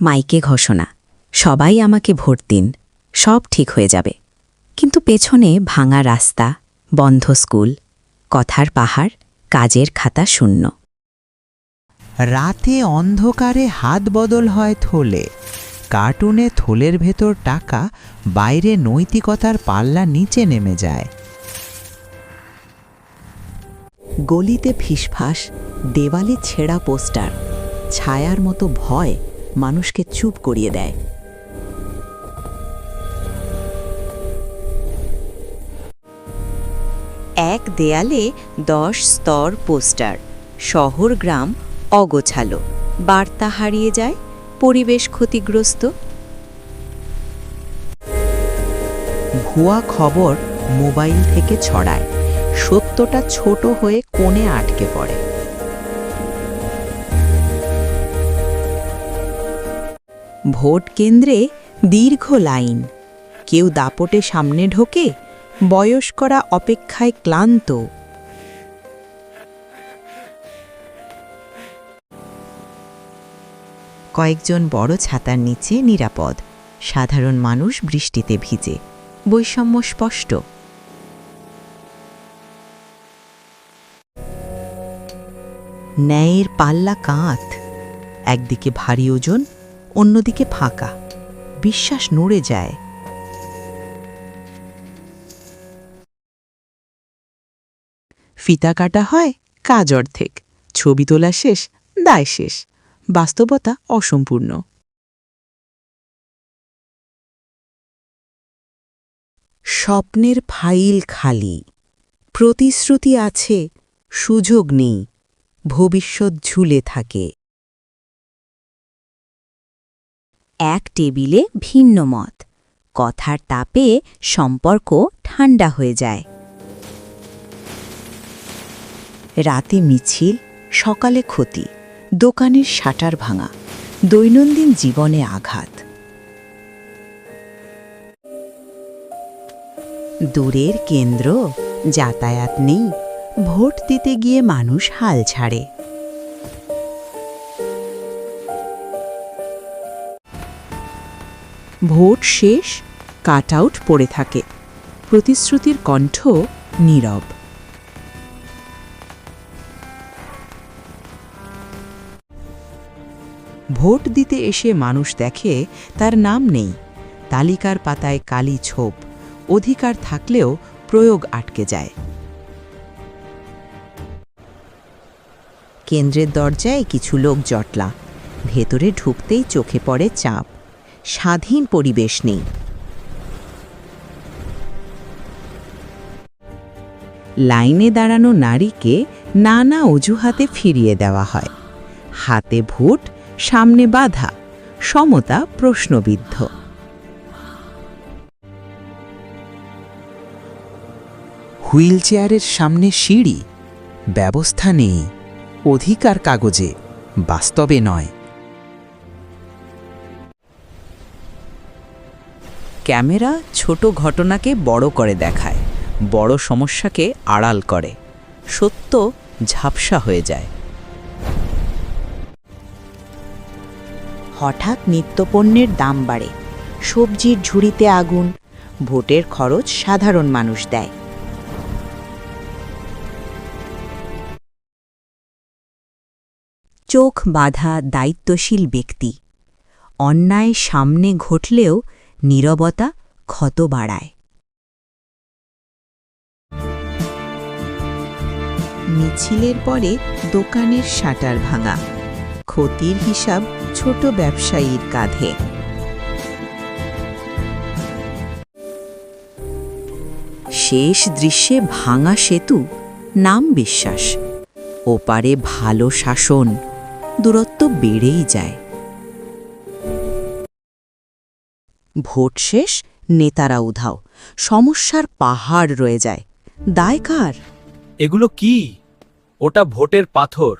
মাইকে ঘোষণা, সবাই আমাকে ভোট দিন, সব ঠিক হয়ে যাবে। কিন্তু পেছনে ভাঙা রাস্তা, বন্ধ স্কুল, কথার পাহাড়, কাজের খাতা শূন্য। রাতে অন্ধকারে হাত বদল হয় থলে, কার্টুনে থলের ভেতর টাকা, বাইরে নৈতিকতার পাল্লা নিচে নেমে যায়। গলিতে ফিসফাস, দেওয়ালে ছেঁড়া পোস্টার, ছায়ার মতো ভয় মানুষকে চুপ করিয়ে দেয়। এক দেয়ালে 10 স্তর পোস্টার, শহর গ্রাম অগোছালো, বার্তা হারিয়ে যায়, পরিবেশ ক্ষতিগ্রস্ত। ভুয়া খবর মোবাইল থেকে ছড়ায়, সত্যটা ছোট হয়ে কোণে আটকে পড়ে। ভোট কেন্দ্রে দীর্ঘ লাইন, কেউ দাপটে সামনে ঢোকে, বয়স্করা অপেক্ষায় ক্লান্ত। কয়েকজন বড় ছাতার নিচে নিরাপদ, সাধারণ মানুষ বৃষ্টিতে ভিজে, বৈষম্য স্পষ্ট। ন্যায়ের পাল্লা কাঁধ, একদিকে ভারী ওজন, অন্যদিকে ফাঁকা, বিশ্বাস নড়ে যায়। ফিতা কাটা হয়, কাজ অর্ধেক, ছবি তোলা শেষ, দায় শেষ, বাস্তবতা অসম্পূর্ণ। স্বপ্নের ফাইল খালি, প্রতিশ্রুতি আছে, সুযোগ নেই, ভবিষ্যৎ ঝুলে থাকে। এক টেবিলে ভিন্ন মত, কথার তাপে সম্পর্ক ঠান্ডা হয়ে যায়। রাতে মিছিল, সকালে ক্ষতি, দোকানের শাটার ভাঙা, দৈনন্দিন জীবনে আঘাত। দূরের কেন্দ্র, যাতায়াত নেই, ভোট দিতে গিয়ে মানুষ হাল ছাড়ে। ভোট শেষ, কাট আউট পড়ে থাকে, প্রতিশ্রুতির কণ্ঠ নীরব। ভোট দিতে এসে মানুষ দেখে তার নাম নেই, তালিকার পাতায় কালি ছোপ, অধিকার থাকলেও প্রয়োগ আটকে যায়। কেন্দ্রের দরজায় কিছু লোক জটলা, ভেতরে ঢুকতেই চোখে পড়ে চাপ, স্বাধীন পরিবেশ নেই। লাইনে দাঁড়ানো নারীকে নানা অজুহাতে ফিরিয়ে দেওয়া হয়, হাতে ভোট, সামনে বাধা, সমতা প্রশ্নবিদ্ধ। হুইল চেয়ারের সামনে সিঁড়ি, ব্যবস্থা নেই, অধিকার কাগজে, বাস্তবে নয়। ক্যামেরা ছোট ঘটনাকে বড় করে দেখায়, বড় সমস্যাকে আড়াল করে, সত্য ঝাপসা হয়ে যায়। হঠাৎ নিত্যপণ্যের দাম বাড়ে, সবজির ঝুড়িতে আগুন, ভোটের খরচ সাধারণ মানুষ দেয়। চোখ বাঁধা দায়িত্বশীল ব্যক্তি, অন্যায় সামনে ঘটলেও নীরবতা ক্ষত বাড়ায়। মিছিলের পরে দোকানের শাটার ভাঙা, ক্ষতির হিসাব ছোট ব্যবসায়ীর কাঁধে। শেষ দৃশ্যে ভাঙা সেতু, নাম বিশ্বাস, ওপারে ভালো শাসন, দূরত্ব বেড়েই যায়। ভোট শেষ, নেতারা উধাও, সমস্যার পাহাড় রয়ে যায়, দায় কার? এগুলো কি? ওটা ভোটের পাথর।